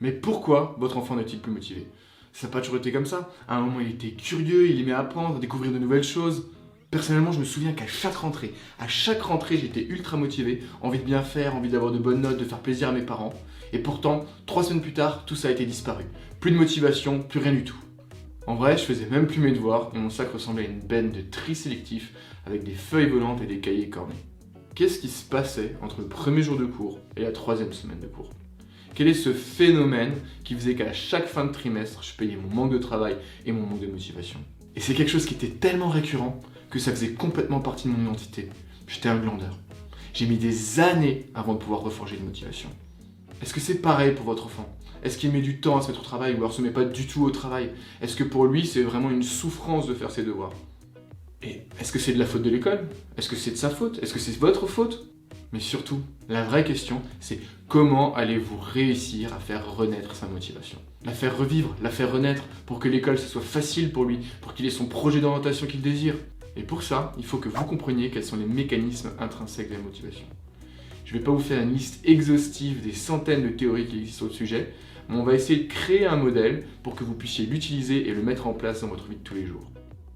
Mais pourquoi votre enfant n'est-il plus motivé? Ça n'a pas toujours été comme ça. À un moment, il était curieux, il aimait apprendre, découvrir de nouvelles choses. Personnellement, je me souviens qu'à chaque rentrée, j'étais ultra motivé, envie de bien faire, envie d'avoir de bonnes notes, de faire plaisir à mes parents. Et pourtant, 3 semaines plus tard, tout ça a été disparu. Plus de motivation, plus rien du tout. En vrai, je faisais même plus mes devoirs et mon sac ressemblait à une benne de tri sélectif avec des feuilles volantes et des cahiers cornés. Qu'est-ce qui se passait entre le premier jour de cours et la 3e semaine de cours? Quel est ce phénomène qui faisait qu'à chaque fin de trimestre, je payais mon manque de travail et mon manque de motivation? Et c'est quelque chose qui était tellement récurrent que ça faisait complètement partie de mon identité. J'étais un glandeur. J'ai mis des années avant de pouvoir reforger une motivation. Est-ce que c'est pareil pour votre enfant? Est-ce qu'il met du temps à se mettre au travail ou alors se met pas du tout au travail? Est-ce que pour lui c'est vraiment une souffrance de faire ses devoirs? Et est-ce que c'est de la faute de l'école? Est-ce que c'est de sa faute? Est-ce que c'est votre faute? Mais surtout, la vraie question, c'est comment allez-vous réussir à faire renaître sa motivation? La faire revivre, la faire renaître, pour que l'école, ce soit facile pour lui, pour qu'il ait son projet d'orientation qu'il désire. Et pour ça, il faut que vous compreniez quels sont les mécanismes intrinsèques de la motivation. Je ne vais pas vous faire une liste exhaustive des centaines de théories qui existent sur le sujet, mais on va essayer de créer un modèle pour que vous puissiez l'utiliser et le mettre en place dans votre vie de tous les jours.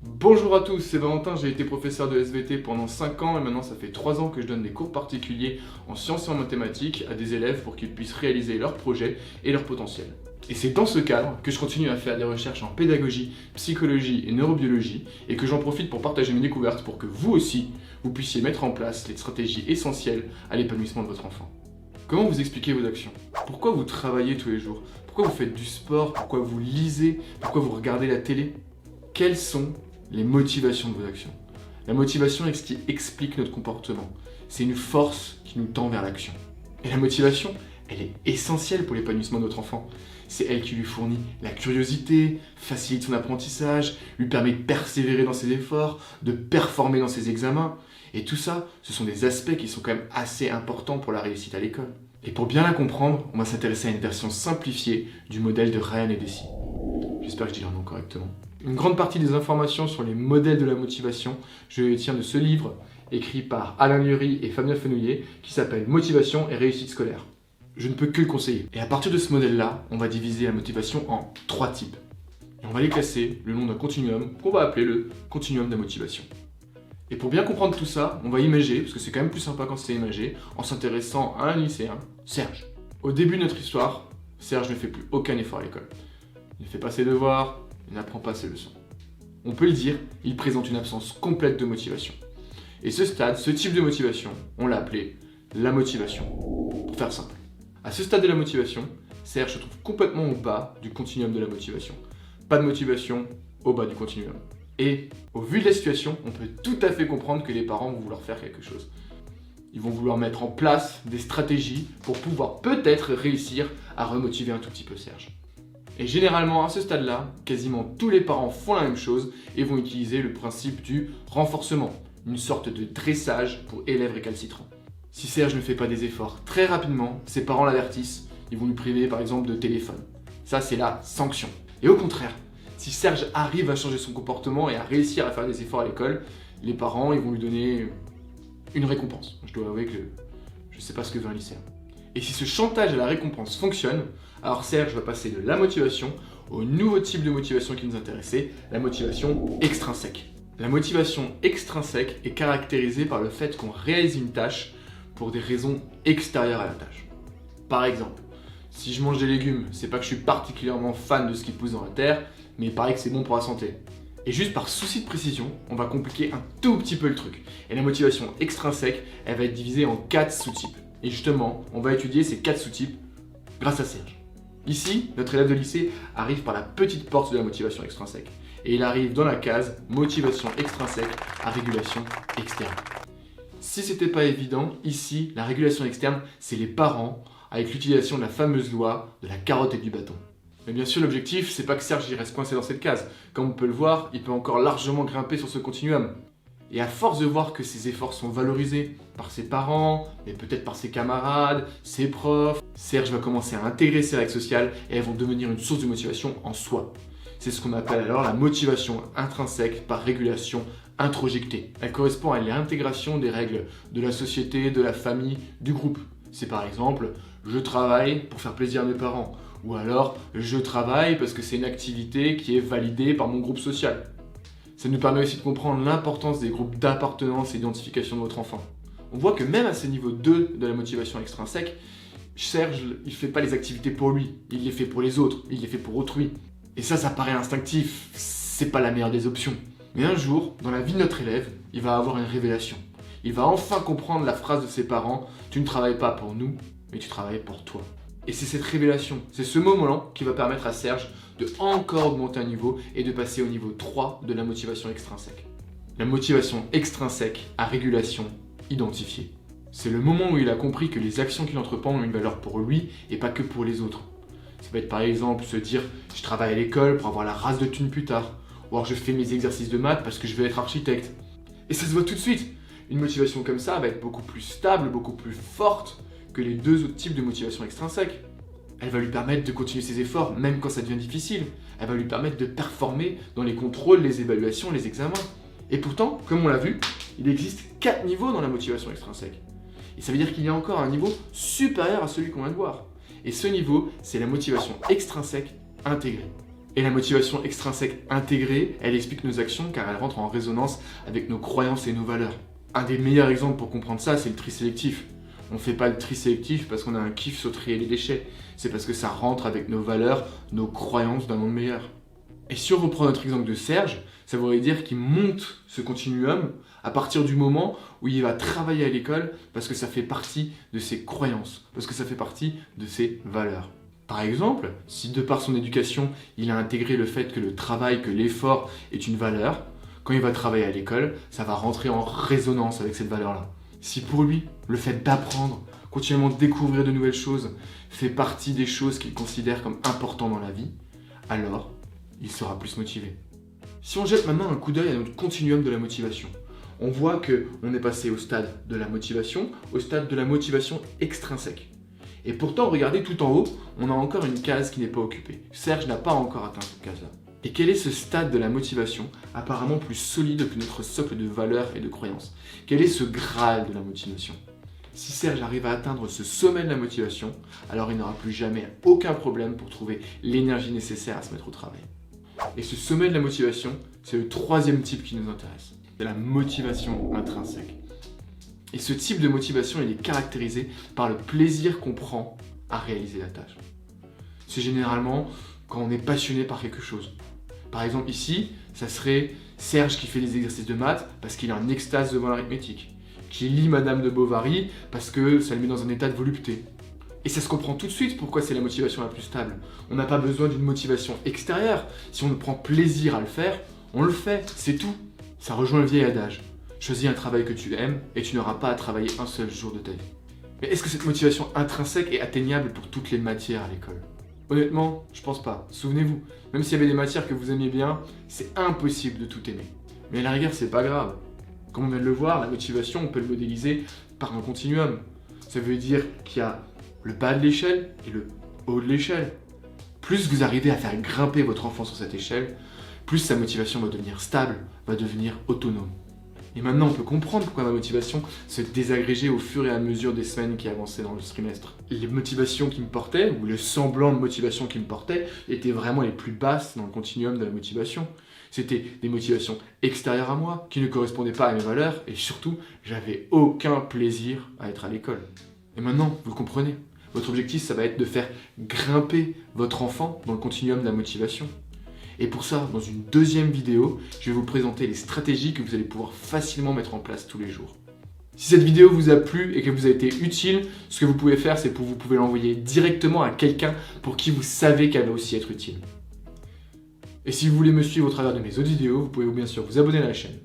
Bonjour à tous, c'est Valentin, j'ai été professeur de SVT pendant 5 ans et maintenant ça fait 3 ans que je donne des cours particuliers en sciences et en mathématiques à des élèves pour qu'ils puissent réaliser leurs projets et leur potentiel. Et c'est dans ce cadre que je continue à faire des recherches en pédagogie, psychologie et neurobiologie et que j'en profite pour partager mes découvertes pour que vous aussi, vous puissiez mettre en place les stratégies essentielles à l'épanouissement de votre enfant. Comment vous expliquez vos actions? Pourquoi vous travaillez tous les jours? Pourquoi vous faites du sport? Pourquoi vous lisez? Pourquoi vous regardez la télé? Quelles sont les motivations de vos actions? La motivation est ce qui explique notre comportement. C'est une force qui nous tend vers l'action. Et la motivation, elle est essentielle pour l'épanouissement de notre enfant. C'est elle qui lui fournit la curiosité, facilite son apprentissage, lui permet de persévérer dans ses efforts, de performer dans ses examens. Et tout ça, ce sont des aspects qui sont quand même assez importants pour la réussite à l'école. Et pour bien la comprendre, on va s'intéresser à une version simplifiée du modèle de Ryan et Deci. J'espère que je dis leur nom correctement. Une grande partie des informations sur les modèles de la motivation, je les tiens de ce livre écrit par Alain Lurie et Fabien Fenouillet qui s'appelle Motivation et réussite scolaire. Je ne peux que le conseiller. Et à partir de ce modèle-là, on va diviser la motivation en 3 types. Et on va les classer le long d'un continuum qu'on va appeler le continuum de la motivation. Et pour bien comprendre tout ça, on va imager, parce que c'est quand même plus sympa quand c'est imagé, en s'intéressant à un lycéen, Serge. Au début de notre histoire, Serge ne fait plus aucun effort à l'école. Il ne fait pas ses devoirs, il n'apprend pas ses leçons. On peut le dire, il présente une absence complète de motivation. Et ce stade, ce type de motivation, on l'a appelé la motivation. Pour faire simple. À ce stade de la motivation, Serge se trouve complètement au bas du continuum de la motivation. Pas de motivation au bas du continuum. Et au vu de la situation, on peut tout à fait comprendre que les parents vont vouloir faire quelque chose. Ils vont vouloir mettre en place des stratégies pour pouvoir peut-être réussir à remotiver un tout petit peu Serge. Et généralement, à ce stade-là, quasiment tous les parents font la même chose et vont utiliser le principe du renforcement, une sorte de dressage pour élèves récalcitrants. Si Serge ne fait pas des efforts très rapidement, ses parents l'avertissent, ils vont lui priver par exemple de téléphone. Ça, c'est la sanction. Et au contraire, si Serge arrive à changer son comportement et à réussir à faire des efforts à l'école, les parents ils vont lui donner une récompense. Je dois avouer que je ne sais pas ce que veut un lycéen. Et si ce chantage à la récompense fonctionne, alors Serge va passer de la motivation au nouveau type de motivation qui nous intéressait, la motivation extrinsèque. La motivation extrinsèque est caractérisée par le fait qu'on réalise une tâche pour des raisons extérieures à la tâche. Par exemple, si je mange des légumes, c'est pas que je suis particulièrement fan de ce qui pousse dans la terre, mais il paraît que c'est bon pour la santé. Et juste par souci de précision, on va compliquer un tout petit peu le truc. Et la motivation extrinsèque, elle va être divisée en 4 sous-types. Et justement, on va étudier ces 4 sous-types grâce à Serge. Ici, notre élève de lycée arrive par la petite porte de la motivation extrinsèque. Et il arrive dans la case motivation extrinsèque à régulation externe. Si c'était pas évident, ici, la régulation externe, c'est les parents avec l'utilisation de la fameuse loi de la carotte et du bâton. Mais bien sûr, l'objectif, c'est pas que Serge y reste coincé dans cette case. Comme on peut le voir, il peut encore largement grimper sur ce continuum. Et à force de voir que ses efforts sont valorisés par ses parents, mais peut-être par ses camarades, ses profs, Serge va commencer à intégrer ses règles sociales et elles vont devenir une source de motivation en soi. C'est ce qu'on appelle alors la motivation intrinsèque par régulation introjectée. Elle correspond à l'intégration des règles de la société, de la famille, du groupe. C'est par exemple je travaille pour faire plaisir à mes parents. Ou alors, je travaille parce que c'est une activité qui est validée par mon groupe social. Ça nous permet aussi de comprendre l'importance des groupes d'appartenance et d'identification de votre enfant. On voit que même à ce niveau 2 de la motivation extrinsèque, Serge, il ne fait pas les activités pour lui, il les fait pour les autres, il les fait pour autrui. Et ça paraît instinctif, c'est pas la meilleure des options. Mais un jour, dans la vie de notre élève, il va avoir une révélation. Il va enfin comprendre la phrase de ses parents « Tu ne travailles pas pour nous, mais tu travailles pour toi ». Et c'est cette révélation, c'est ce moment-là qui va permettre à Serge de encore monter un niveau et de passer au niveau 3 de la motivation extrinsèque. La motivation extrinsèque à régulation identifiée. C'est le moment où il a compris que les actions qu'il entreprend ont une valeur pour lui et pas que pour les autres. Ça peut être par exemple se dire « Je travaille à l'école pour avoir la race de thunes plus tard » ou alors « Je fais mes exercices de maths parce que je veux être architecte ». Et ça se voit tout de suite. Une motivation comme ça va être beaucoup plus stable, beaucoup plus forte que les deux autres types de motivation extrinsèque. Elle va lui permettre de continuer ses efforts même quand ça devient difficile. Elle va lui permettre de performer dans les contrôles, les évaluations, les examens. Et pourtant, comme on l'a vu, il existe 4 niveaux dans la motivation extrinsèque. Et ça veut dire qu'il y a encore un niveau supérieur à celui qu'on vient de voir. Et ce niveau, c'est la motivation extrinsèque intégrée. Et la motivation extrinsèque intégrée, elle explique nos actions car elle rentre en résonance avec nos croyances et nos valeurs. Un des meilleurs exemples pour comprendre ça, c'est le tri sélectif. On ne fait pas le tri sélectif parce qu'on a un kiff sur trier les déchets. C'est parce que ça rentre avec nos valeurs, nos croyances d'un monde meilleur. Et si on reprend notre exemple de Serge, ça voudrait dire qu'il monte ce continuum à partir du moment où il va travailler à l'école parce que ça fait partie de ses croyances, parce que ça fait partie de ses valeurs. Par exemple, si de par son éducation, il a intégré le fait que le travail, que l'effort est une valeur, quand il va travailler à l'école, ça va rentrer en résonance avec cette valeur-là. Si pour lui, le fait d'apprendre, continuellement découvrir de nouvelles choses, fait partie des choses qu'il considère comme importantes dans la vie, alors il sera plus motivé. Si on jette maintenant un coup d'œil à notre continuum de la motivation, on voit qu'on est passé au stade de la motivation, au stade de la motivation extrinsèque. Et pourtant, regardez tout en haut, on a encore une case qui n'est pas occupée. Serge n'a pas encore atteint cette case-là. Et quel est ce stade de la motivation apparemment plus solide que notre socle de valeurs et de croyances? Quel est ce Graal de la motivation? Si Serge arrive à atteindre ce sommet de la motivation, alors il n'aura plus jamais aucun problème pour trouver l'énergie nécessaire à se mettre au travail. Et ce sommet de la motivation, c'est le troisième type qui nous intéresse. C'est la motivation intrinsèque. Et ce type de motivation, il est caractérisé par le plaisir qu'on prend à réaliser la tâche. C'est généralement quand on est passionné par quelque chose. Par exemple ici, ça serait Serge qui fait des exercices de maths parce qu'il est en extase devant l'arithmétique, qui lit Madame de Bovary parce que ça le met dans un état de volupté. Et ça se comprend tout de suite pourquoi c'est la motivation la plus stable. On n'a pas besoin d'une motivation extérieure. Si on prend plaisir à le faire, on le fait, c'est tout. Ça rejoint le vieil adage. Choisis un travail que tu aimes et tu n'auras pas à travailler un seul jour de ta vie. Mais est-ce que cette motivation intrinsèque est atteignable pour toutes les matières à l'école? Honnêtement, je pense pas. Souvenez-vous, même s'il y avait des matières que vous aimiez bien, c'est impossible de tout aimer. Mais à la rigueur, c'est pas grave. Comme on vient de le voir, la motivation, on peut le modéliser par un continuum. Ça veut dire qu'il y a le bas de l'échelle et le haut de l'échelle. Plus vous arrivez à faire grimper votre enfant sur cette échelle, plus sa motivation va devenir stable, va devenir autonome. Et maintenant, on peut comprendre pourquoi ma motivation se désagrégeait au fur et à mesure des semaines qui avançaient dans le trimestre. Les motivations qui me portaient, ou le semblant de motivation qui me portait, étaient vraiment les plus basses dans le continuum de la motivation. C'était des motivations extérieures à moi, qui ne correspondaient pas à mes valeurs, et surtout, j'avais aucun plaisir à être à l'école. Et maintenant, vous comprenez, votre objectif, ça va être de faire grimper votre enfant dans le continuum de la motivation. Et pour ça, dans une deuxième vidéo, je vais vous présenter les stratégies que vous allez pouvoir facilement mettre en place tous les jours. Si cette vidéo vous a plu et que vous a été utile, ce que vous pouvez faire, c'est que vous pouvez l'envoyer directement à quelqu'un pour qui vous savez qu'elle va aussi être utile. Et si vous voulez me suivre au travers de mes autres vidéos, vous pouvez bien sûr vous abonner à la chaîne.